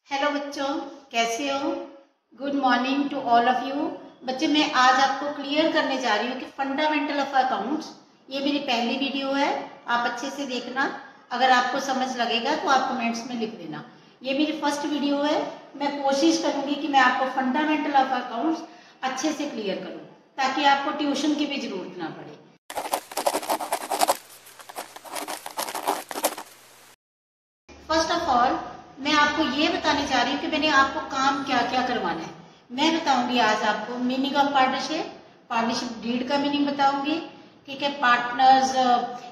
Hello बच्चों, कैसे हो? Good morning to all of you. बच्चे, मैं आज आपको क्लियर करने जा रही हूँ कि फंडामेंटल ऑफ अकाउंट्स, ये मेरी पहली वीडियो है। आप अच्छे से देखना, अगर आपको समझ लगेगा तो आप कमेंट्स में लिख देना। ये मेरी फर्स्ट वीडियो है। मैं कोशिश करूंगी कि मैं आपको फंडामेंटल ऑफ अकाउंट्स अच्छे से क्लियर करूँ, ताकि आपको ट्यूशन की भी जरूरत ना पड़े। फर्स्ट ऑफ ऑल मैं आपको ये बताने जा रही हूँ कि मैंने आपको काम क्या क्या करवाना है। मैं बताऊंगी आज आपको meaning of partnership, partnership deed का मीनिंग बताऊंगी, ठीक है। Partners,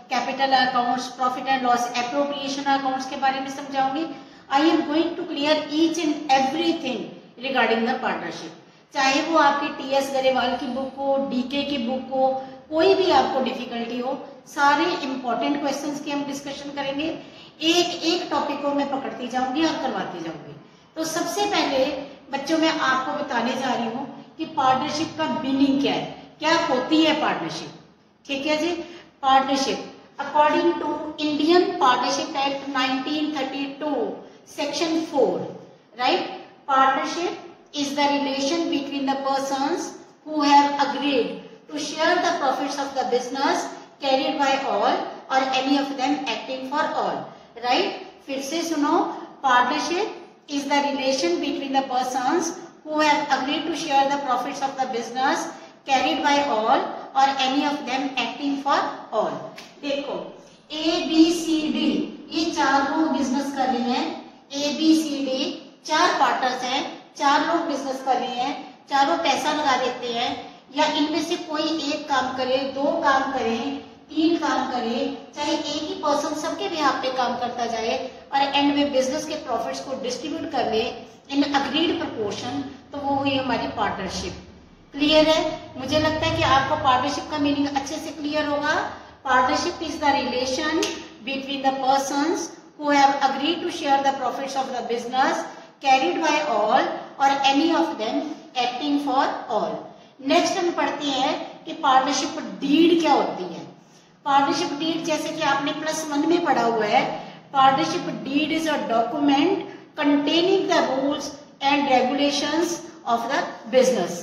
capital accounts, profit and loss, appropriation accounts के बारे में समझाऊंगी। I am going to clear each and everything regarding the partnership, चाहे वो आपकी टीएस गरेवाल की बुक हो, डीके की बुक हो, कोई भी आपको डिफिकल्टी हो, सारे इंपॉर्टेंट क्वेश्चंस की हम डिस्कशन करेंगे। एक एक टॉपिक को मैं पकड़ती जाऊंगी और करवाती जाऊंगी। तो सबसे पहले बच्चों मैं आपको बताने जा रही हूँ कि पार्टनरशिप का मीनिंग क्या है, क्या होती है पार्टनरशिप, ठीक है जी। Partnership according to Indian partnership act 1932 section 4, right, partnership is the relation between the persons who have agreed to share the profits of the business carried by all or any of them acting for all, right? फिर से सुनो, partnership is the relation between the persons who have agreed to share the profits of the business carried by all or any of them acting for all. देखो A B C D ये चार लोग business कर रहे हैं। A B C D चार partners हैं, चार लोग बिजनेस कर रहे हैं, चारों पैसा लगा देते हैं, या इनमें से कोई एक काम करे, दो काम करे, तीन काम करे, चाहे एक ही पर्सन सबके बिहाफ पे काम करता जाए और एंड में बिजनेस के प्रॉफिट्स को डिस्ट्रीब्यूट कर ले इन अग्रीड प्रोपोर्शन, तो वो हुई हमारी पार्टनरशिप। क्लियर है? मुझे लगता है कि आपको पार्टनरशिप का मीनिंग अच्छे से क्लियर होगा। Partnership is the relation between the persons who have agreed to share the profits of the business carried by all or any of them acting for all. Next हम पढ़ते हैं कि partnership deed क्या होती है। Partnership deed जैसे कि आपने +1 में पढ़ा हुआ है, partnership deed is a document containing the rules and regulations of the business.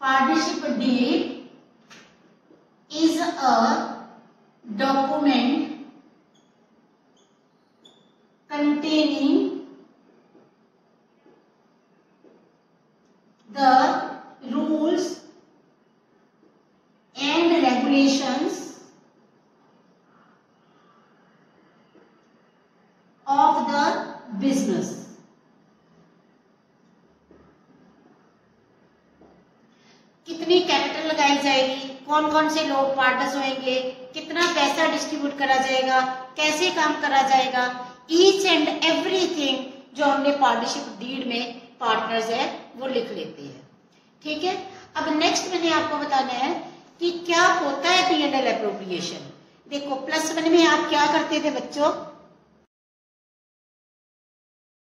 Partnership deed is a document containing the rules and regulations of the business। कितनी कैपिटल लगाई जाएगी, कौन कौन से लोग पार्टनर्स होंगे, कितना पैसा डिस्ट्रीब्यूट करा जाएगा, कैसे काम करा जाएगा, ईच एंड एवरीथिंग जो हमने पार्टनरशिप डीड में पार्टनर्स है वो लिख लेते हैं, ठीक है। अब नेक्स्ट मैंने आपको बताना है कि क्या होता है P&L एप्रोप्रिएशन। देखो +1 में आप क्या करते थे बच्चों,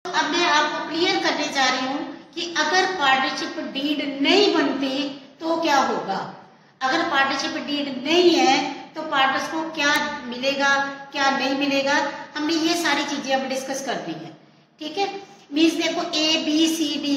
अब मैं आपको क्लियर करने जा रही हूं कि अगर पार्टनरशिप डीड नहीं बनती तो क्या होगा। अगर पार्टनरशिप डीड नहीं है तो पार्टनर्स को क्या मिलेगा, क्या नहीं मिलेगा, हमने ये सारी चीजें अब डिस्कस कर दी है, ठीक है। मीन्स देखो A B C D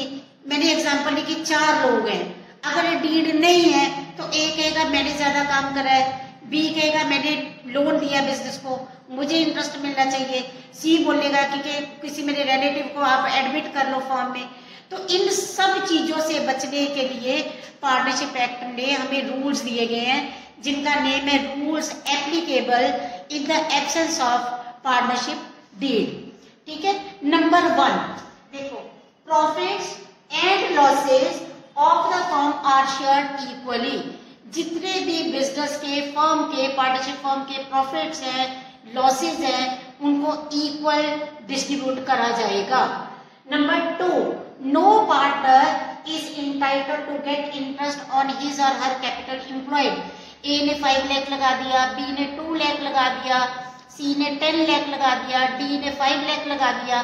मैंने एग्जांपल ली कि चार लोग हैं, अगर डीड नहीं है तो A कहेगा मैंने ज्यादा काम करा है, B कहेगा मैंने लोन दिया बिजनेस को, मुझे इंटरेस्ट मिलना चाहिए, C बोलेगा कि किसी मेरे रिलेटिव को आप एडमिट कर लो फॉर्म में। तो इन सब चीजों से बचने के लिए पार्टनरशिप एक्ट में हमें रूल्स दिए गए हैं, जिनका नेम है rules applicable in the absence of partnership deed, ठीक है। नंबर 1 देखो, profits and losses of the firm are shared equally. जितने भी बिजनेस के, फर्म के, पार्टनरशिप फर्म के प्रॉफिट्स हैं, लॉसेस हैं, उनको इक्वल डिस्ट्रीब्यूट करा जाएगा। Number 2, no partner is entitled to get interest on his or her capital employed. ए ने 5 लाख लगा दिया, बी ने 2 लाख लगा दिया, सी ने 10 लाख लगा दिया, डी ने 5 लाख लगा दिया।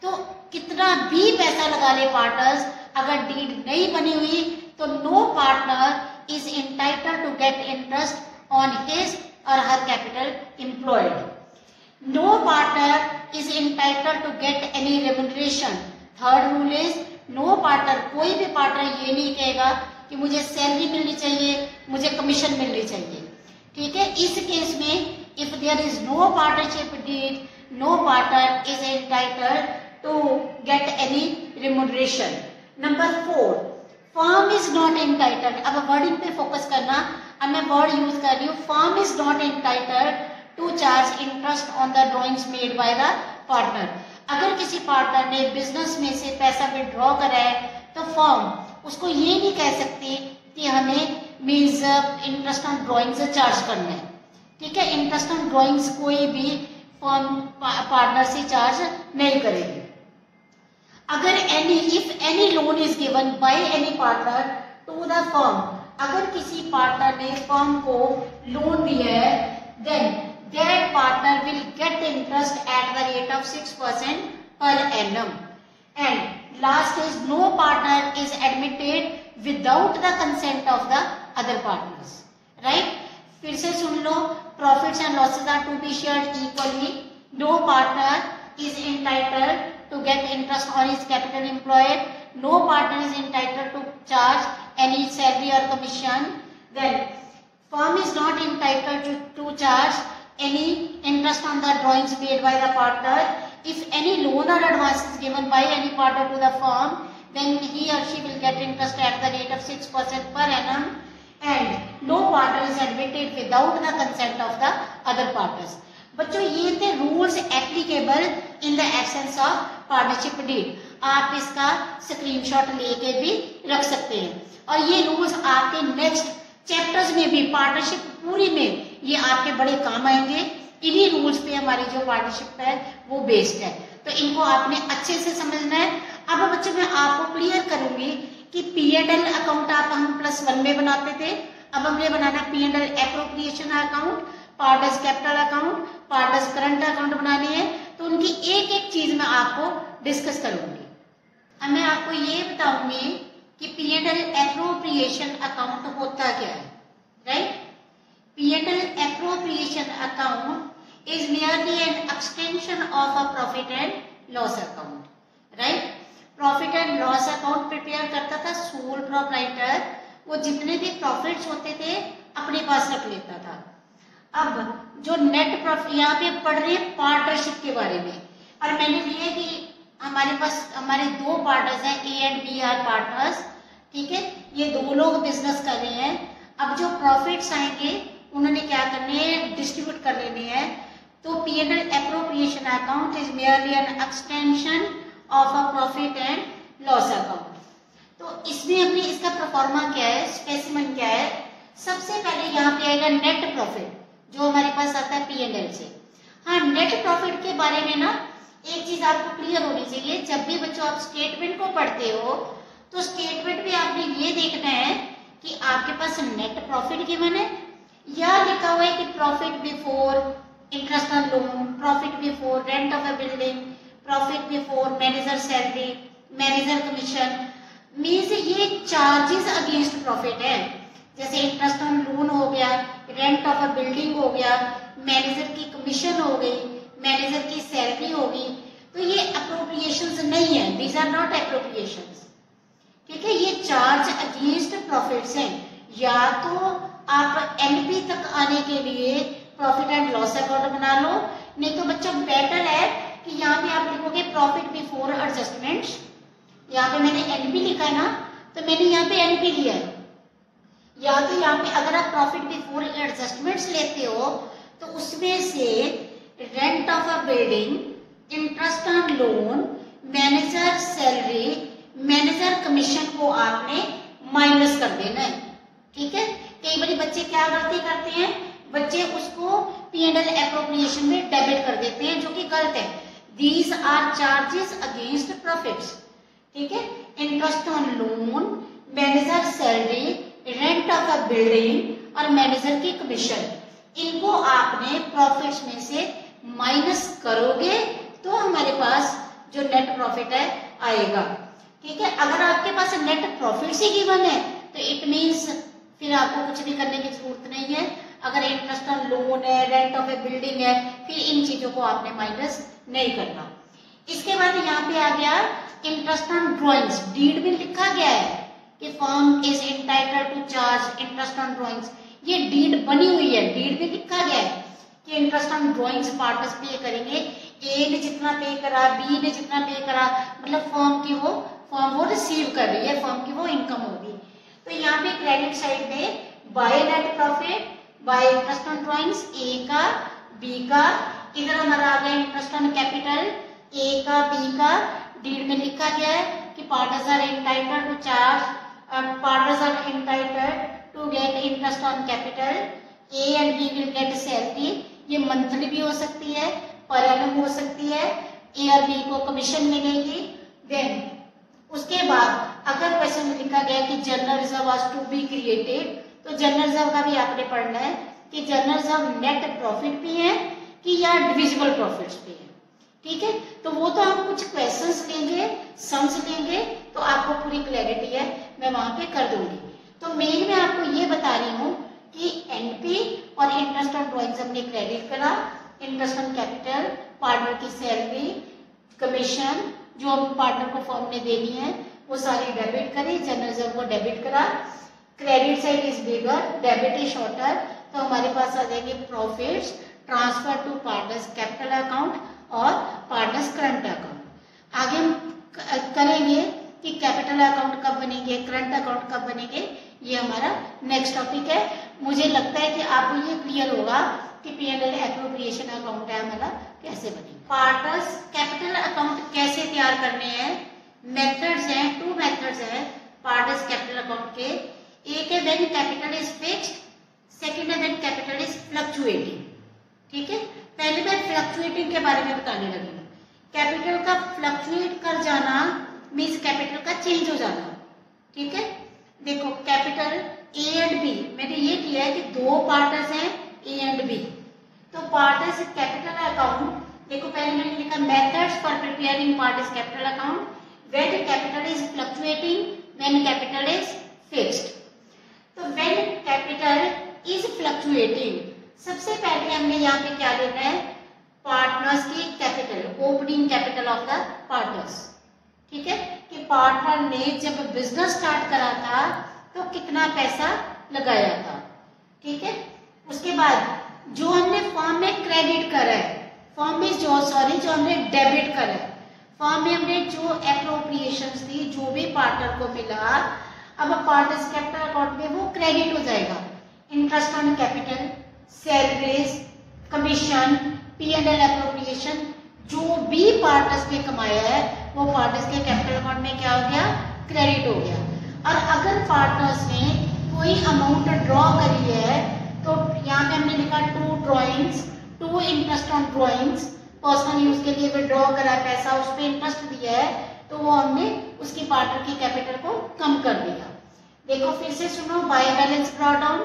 तो कितना भी पैसा लगा ले पार्टनर्स, अगर डीड नहीं बनी हुई तो no partner is entitled to get interest on his or her capital employed. No partner is entitled to get any remuneration. Third rule is no partner, कोई भी पार्टनर ये नहीं कहेगा कि मुझे सैलरी मिलनी चाहिए, मुझे कमीशन मिलनी चाहिए। ठीक है, इस केस में if there is no partnership deed, no partner is entitled to get any remuneration. Number 4, firm is not entitled. अब वर्डिंग पे फोकस करना, अब मैं वर्ड यूज कर रही हूँ, firm is not entitled to charge interest on the drawings made by the partner. अगर किसी पार्टनर ने बिजनेस में से पैसा विड्रॉ करा है तो फर्म उसको ये नहीं कह सकती कि हमें means interest on drawings charge करना है। ठीक है, इंटरेस्ट ऑन ड्रॉइंग्स कोई भी फर्म पार्टनर से चार्ज नहीं करेगी। अगर if any loan is given by any partner to the firm, अगर किसी पार्टनर ने फर्म को लोन दिया है, then that partner will get interest at the rate of 6% per annum. And last is no partner is admitted without the consent of the other partners. Right, फिर से सुन लो, profits and losses are to be shared equally, no partner is entitled to get interest on his capital employed, no partner is entitled to charge any salary or commission, then firm is not entitled to charge any interest on the drawings made by the partner. If any loan or advance is given by any partner to the firm, then he or she will get interest at the rate of 6% per annum, and no partner is admitted without the consent of the other partners. बच्चों ये थे rules applicable in the absence of partnership deed. आप इसका screenshot लेके भी रख सकते हैं, और ये रूल्स आपके नेक्स्ट चैप्टर्स में भी, पार्टनरशिप पूरी में ये आपके बड़े काम आएंगे। इन्हीं रूल्स पे हमारी जो पार्टनरशिप है वो बेस्ड है, तो इनको आपने अच्छे से समझना है। अब बच्चों मैं आपको क्लियर करूंगी कि P&L अकाउंट आप हम +1 में बनाते थे, अब हमें बनाना P&L appropriation account, partners capital account, partners current account बनानी है, तो उनकी एक एक चीज मैं आपको डिस्कस करूंगी। अब मैं आपको ये बताऊंगी कि P&L एप्रोप्रिएशन अकाउंट होता क्या है। Right, P&L appropriation account is nearly an extension of a profit and loss account. Right, profit and loss account prepare करता था सोल प्रोप्राइटर, वो जितने भी प्रॉफिट्स होते थे अपने पास रख लेता था। अब जो नेट प्रॉफिट, यहाँ पे पढ़ रहे हैं पार्टनरशिप के बारे में, और मैंने लिया कि हमारे पास हमारे 2 पार्टनर्स हैं, A and B are partners. ठीक है, ये 2 लोग बिजनेस कर रहे हैं। अब जो प्रॉफिट्स आएंगे उन्होंने क्या करने हैं, डिस्ट्रीब्यूट कर लेने हैं। तो P&L appropriation account is merely an extension of a profit and loss account. तो इसमें अपनी इसका परफॉर्मा क्या है, स्पेसिमेन क्या है। सबसे पहले यहाँ पे आएगा नेट प्रॉफिट जो हमारे पास आता है P&L से। हाँ, नेट प्रॉफिट के बारे में ना एक चीज आपको क्लियर होनी चाहिए, जब भी बच्चों आप स्टेटमेंट को पढ़ते हो तो स्टेटमेंट में आपने ये देखना है कि आपके पास नेट प्रॉफिट गिवन है या लिखा हुआ है कि profit before interest on loan, profit before rent of a building, profit before manager salary, manager commission. Means ये चार्जेस अगेंस्ट प्रॉफिट है, जैसे इंटरेस्ट ऑन लोन हो गया, रेंट ऑफ अ बिल्डिंग हो गया, मैनेजर की कमीशन हो गई, मैनेजर की सैलरी होगी। तो ये अप्रोप्रिएशंस नहीं है, दीज आर नॉट अप्रोप्रिएशंस। ठीक है, ये चार्ज अगेंस्ट प्रॉफिट्स हैं। या तो आप एनपी तक आने के लिए प्रॉफिट एंड लॉस अकाउंट बना लो, नहीं तो बच्चों बेटर है कि यहाँ पे आप लिखोगे प्रॉफिट बिफोर एडजस्टमेंट्स। यहाँ पे मैंने एनपी लिखा है ना, तो मैंने यहाँ पे एनपी लिया है। या तो यहाँ पे अगर आप प्रॉफिट बिफोर एडजस्टमेंट्स लेते हो तो उसमें से rent of a building, interest on loan, manager salary, manager commission को आपने माइनस कर देना है। ठीक है, कई बार बच्चे क्या गलती करते हैं, बच्चे उसको P&L एप्रोप्रिएशन में डेबिट कर देते हैं, जो कि गलत है। These are charges against profits. ठीक है, interest on loan, manager salary, rent of a building और मैनेजर की कमीशन, इनको आपने प्रॉफिट्स में से माइनस करोगे तो हमारे पास जो नेट प्रॉफिट है आएगा। ठीक है, अगर आपके पास नेट प्रॉफिट ही गिवन है तो इट मीन्स फिर आपको कुछ भी करने की जरूरत नहीं है। अगर इंटरेस्ट ऑन लोन है, रेंट ऑफ ए बिल्डिंग है, फिर इन चीजों को आपने माइनस नहीं करना। इसके बाद यहाँ पे आ गया इंटरेस्ट ऑन ड्रॉइंग्स। डीड में लिखा गया है कि firm is entitled to charge interest on drawings. ये डीड बनी हुई है, डीड में लिखा गया है कि इंटरेस्ट ऑन ड्रॉइंग्स पार्टनर्स पे करेंगे। ए ने जितना पे करा, बी ने जितना पे करा, मतलब फर्म वो रिसीव कर रही है, फर्म की वो इनकम होगी। तो यहाँ पे क्रेडिट साइड में by net profit, by interest on drawings A का, बी का। इधर हमारा आ गया इंटरेस्ट ऑन कैपिटल ए का, बी का। डीड में लिखा गया है कि partners are entitled to charge, partners are entitled to get interest on capital. A and B will get salary. ये मंथली भी हो सकती है, पर एनम हो सकती है। ए और बी को कमीशन मिलेगी। देन उसके बाद अगर क्वेश्चन में लिखा गया कि general reserve was to be created, तो जनरल रिजर्व का भी आपने पढ़ना है कि जनरल रिजर्व नेट प्रॉफिट पे है कि या डिविजिबल प्रॉफिट्स पे है। ठीक है, तो वो तो हम कुछ क्वेश्चंस लेंगे, सम्स लेंगे, तो आपको पूरी क्लैरिटी है, मैं वहां पे कर दूंगी। तो मेन में आपको ये बता रही हूँ कि एनपी और इंटरेस्ट ऑन ड्रॉइंग्स हमने क्रेडिट करा, इंटरेस्ट ऑन कैपिटल, पार्टनर की सैलरी, कमीशन जो हम पार्टनर को फर्म ने देनी है वो सारी डेबिट करी, जनरल रिजर्व को डेबिट करा। Credit side is bigger, debit is shorter, तो हमारे पास आ जाएंगे profits transfer to partners capital account और पार्टनर्स करंट अकाउंट। आगे हम करेंगे कि कैपिटल अकाउंट कब बनेंगे, करंट अकाउंट कब बनेंगे, ये हमारा नेक्स्ट टॉपिक है। मुझे लगता है कि आपको ये क्लियर होगा कि P&L एप्रोप्रिएशन अकाउंट है हमारा कैसे बनेगा। पार्टनर्स कैपिटल अकाउंट कैसे तैयार करने हैं, मेथड्स हैं, 2 मेथड्स हैं पार्टनर्स कैपिटल अकाउंट के। एक है when capital is fixed, second है व्हेन कैपिटल इज फ्लक्चुएटिंग। ठीक है, पहले मैं फ्लक्चुएटिंग के बारे में बताने लगी हूँ। कैपिटल का फ्लक्चुएट कर जाना मीन्स कैपिटल का चेंज हो जाना। ठीक है, देखो कैपिटल ए एंड बी, मैंने ये किया है कि 2 पार्टनर्स हैं ए एंड बी, तो पार्टनर्स कैपिटल अकाउंट, देखो पहले मैंने लिखा methods for preparing partners capital account, when capital is fluctuating, when capital is fixed. तो व्हेन कैपिटल इज फ्लक्चुएटिंग, सबसे पहले हमने यहाँ पे क्या लेना है, पार्टनर्स की capital, opening capital of the partners. ठीक है, कि पार्टनर ने जब बिजनेस स्टार्ट करा था तो कितना पैसा लगाया था। ठीक है, उसके बाद जो हमने फॉर्म में क्रेडिट करा है, फॉर्म में जो हमने डेबिट करा है, फॉर्म में हमने जो एप्रोप्रिएशंस थी, जो भी पार्टनर को मिला, अब पार्टनर्स कैपिटल अकाउंट में वो क्रेडिट हो जाएगा। Interest on capital, salaries, commission, P&L appropriation, जो भी पार्टनर्स ने कमाया है वो पार्टनर्स के कैपिटल अकाउंट में क्या हो गया, क्रेडिट हो गया। और अगर पार्टनर्स ने कोई अमाउंट ड्रॉ करी है तो यहाँ पे हमने लिखा 2 drawings, 2 interest on drawings, personal use के लिए विड्रॉ करा पैसा, उस पर इंटरेस्ट दिया है, तो वो हमने उसकी पार्टनर की कैपिटल को कम कर दिया। देखो फिर से सुनो, by balance draw down,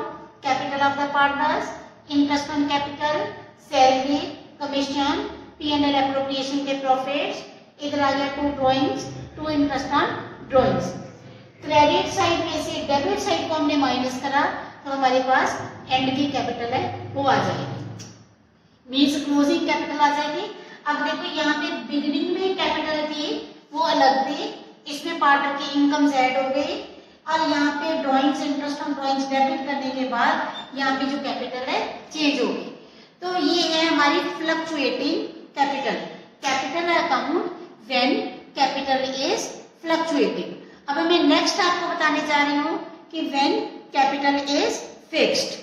capital of the partners, interest on capital, salary, commission, P&L appropriation के प्रॉफिट्स। इधर आ गया 2 drawings, 2 interest on drawings. Credit side में से डेबिट साइड को हमने माइनस करा, तो हमारे पास एंड की कैपिटल है वो आ जाएगी, मीन्स क्लोजिंग कैपिटल आ जाएगी। अब देखो यहाँ पे बिगिनिंग में कैपिटल थी वो अलग थी, इसमें पार्टनर की इनकम ऐड हो गई, और यहाँ पे drawings, interest on drawings debit करने के बाद यहाँ पे जो कैपिटल है चेंज हो गई। तो ये है हमारी fluctuating capital, capital account when capital is fluctuating. अब मैं नेक्स्ट आपको बताने जा रही हूँ कि व्हेन कैपिटल इज फिक्स्ड।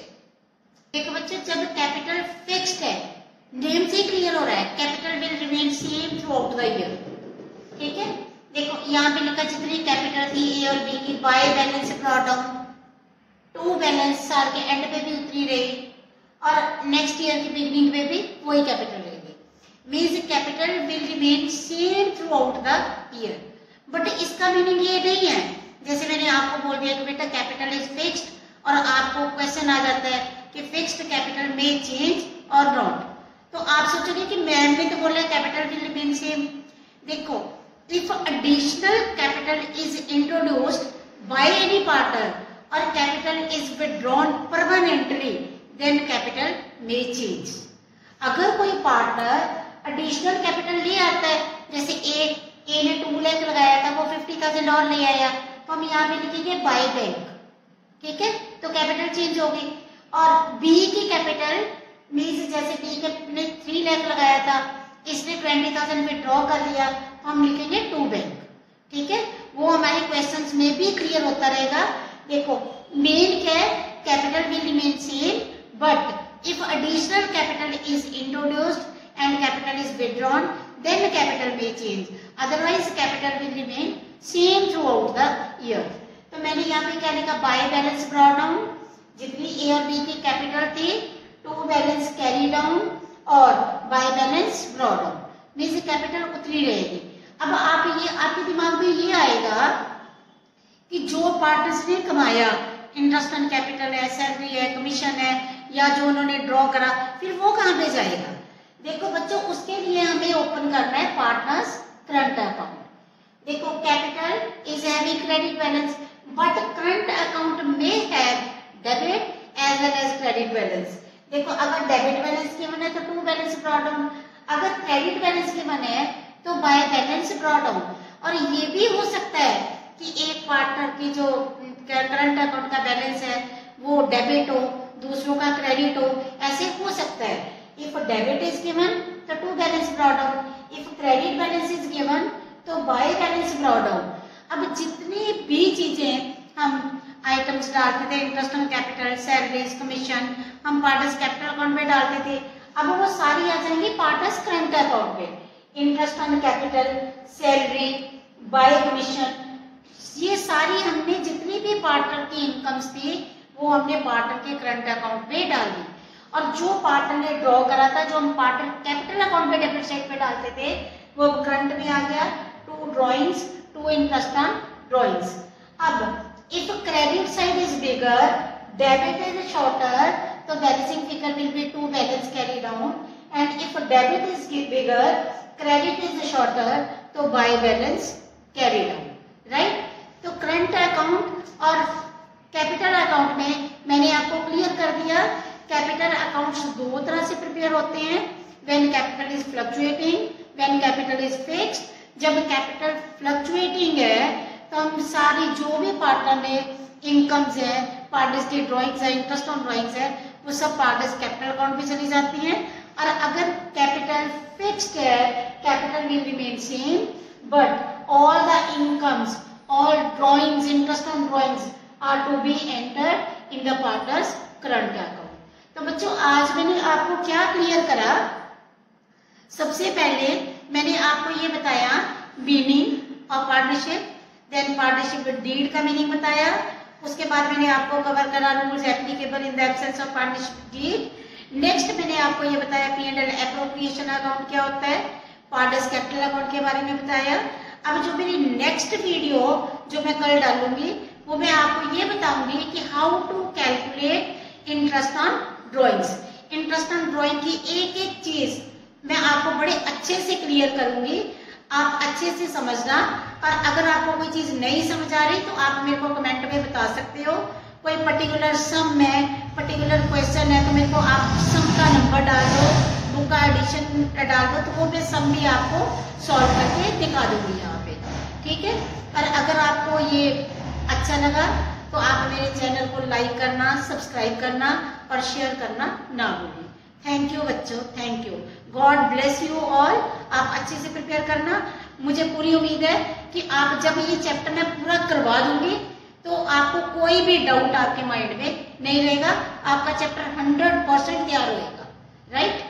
देखो बच्चों, जब कैपिटल फिक्स्ड है, नेम से क्लियर हो रहा है, capital will remain same through out the year. ठीक है, देखो यहाँ पे लिखा जितनी कैपिटल थी ए और बी की by balance brought down, 2 balance साल के एंड पे भी उतरी रही और नेक्स्ट ईयर की बिगिनिंग में भी वही कैपिटल रहेगी। Means capital will remain same through out the year. But इसका मीनिंग ये नहीं है, जैसे मैंने आपको बोल दिया कि बेटा कैपिटल इज फिक्स्ड, और आपको क्वेश्चन आ जाता है कि फिक्स्ड कैपिटल में चेंज और नॉट, तो आप सोचोगे कि मैम ने तो बोला कैपिटल विल रिमेन सेम। देखो, if additional capital is introduced by any partner or capital is withdrawn permanently, then capital may change. अगर कोई पार्टनर एडिशनल कैपिटल ले आता है, जैसे ए ने 2 लाख लगाया था, वो 50,000 और ले आया, तो हम यहाँ पे लिखेंगे बाय बैंक, ठीक है, तो कैपिटल चेंज होगी। और बी की कैपिटल मीन्स जैसे बी ने 3 लाख लगाया था, इसने 20,000 विड्रॉ कर लिया, तो हम लिखेंगे टू बैंक, ठीक है। वो हमारे क्वेश्चंस में भी क्लियर होता रहेगा। देखो मेन क्या है, capital will remain same, but if additional capital is introduced and capital is withdrawn, then capital may change, otherwise capital will remain same throughout the year। तो मैंने यहाँ पे क्या लिखा, बाय बैलेंस ब्रॉट डाउन, जितनी ए और बी की capital थी, टू बैलेंस कैरी डाउन और by balance brought down, means capital उतनी रहेगी। अब आप ये आपके दिमाग में ये आएगा कि जो पार्टनर्स ने कमाया, इंटरेस्ट ऑन कैपिटल है, सैलरी है, कमीशन है, या जो उन्होंने ड्रॉ करा, फिर वो कहाँ पे जाएगा। देखो बच्चों, उसके लिए हमें ओपन करना है पार्टनर्स करंट अकाउंट। देखो capital is having credit balance, but current account में have debit as well as credit balance. देखो अगर डेबिट बैलेंस गिवन है तो टू बैलेंस ब्रॉट डाउन, अगर क्रेडिट बैलेंस गिवन है तो बाय बैलेंस ब्रॉट डाउन। और ये भी हो सकता है कि एक पार्टनर की जो करंट अकाउंट का बैलेंस है वो डेबिट हो, दूसरों का क्रेडिट हो, ऐसे हो सकता है। If debit is given, तो to balance brought down. If credit balance is given, तो by balance brought down. अब जितनी भी चीजें हम आइटम्स डालते थे, interest on capital, salaries, commission, हम पार्टनर्स कैपिटल अकाउंट में डालते थे, अब वो सारी आ जाएंगी पार्टनर्स करंट अकाउंट में। Interest on capital, salary, bye commission, ये सारी हमने जितनी भी पार्टनर की इनकम्स थी वो हमने पार्टनर के करंट अकाउंट में डाल दी। और जो पार्टनर ने ड्रॉ करा था, जो हम पार्टनर कैपिटल अकाउंट में डेबिट साइड पे डालते थे, वो करंट में आ गया, to drawings, to interest on drawings. अब if credit side is bigger, debit is shorter, तो balancing figure will be to balance carry down, and if debit is bigger, credit is shorter, तो by balance carry down, right. तो current account और capital account में मैंने आपको clear कर दिया। Capital accounts दो तरह से प्रिपेयर होते हैं, when capital is fluctuating, when capital is fixed. जब कैपिटल फ्लक्चुएटिंग है तो हम सारी जो भी पार्टनर ने इनकम्स है, पार्टनर्स की ड्रॉइंग्स है, इंटरेस्ट ऑन ड्रॉइंग्स है, वो सब पार्टनर्स कैपिटल अकाउंट में चली जाती हैं। और अगर कैपिटल फिक्स्ड है, capital will remain same, but all the incomes, all drawings, interest on drawings are to be entered in the partners current account. तो बच्चों आज मैंने आपको क्या क्लियर करा, सबसे पहले मैंने आपको ये बताया meaning of partnership, then partnership deed का मीनिंग बताया, उसके बाद मैंने आपको कवर करा rules applicable in the absence of partnership deed. Next मैंने आपको ये बताया P&L एप्रोप्रिएशन अकाउंट क्या होता है, पार्टनर्स कैपिटल अकाउंट के बारे में बताया। अब जो मेरी नेक्स्ट वीडियो जो मैं कल डालूंगी वो मैं आपको ये बताऊंगी कि how to calculate interest on drawings. Interest on drawing की एक एक चीज मैं आपको बड़े अच्छे से क्लियर करूंगी, आप अच्छे से समझना। और अगर आपको कोई चीज नहीं समझ आ रही तो आप मेरे को कमेंट में बता सकते हो। कोई पर्टिकुलर सम है, पर्टिकुलर क्वेश्चन है, तो मेरे को आप सम का नंबर डाल दो, बुक का एडिशन डाल दो, तो वो मैं सम भी आपको सॉल्व करके दिखा दूंगी यहाँ पे, ठीक है। और अगर आपको ये अच्छा लगा तो आप मेरे चैनल को लाइक करना, सब्सक्राइब करना और शेयर करना ना भूलें। थैंक यू बच्चों, thank you. God bless you all. आप अच्छे से प्रिपेयर करना। मुझे पूरी उम्मीद है कि आप जब ये चैप्टर मैं पूरा करवा दूंगी तो आपको कोई भी डाउट आपके माइंड में नहीं रहेगा, आपका चैप्टर 100% तैयार होएगा, राइट।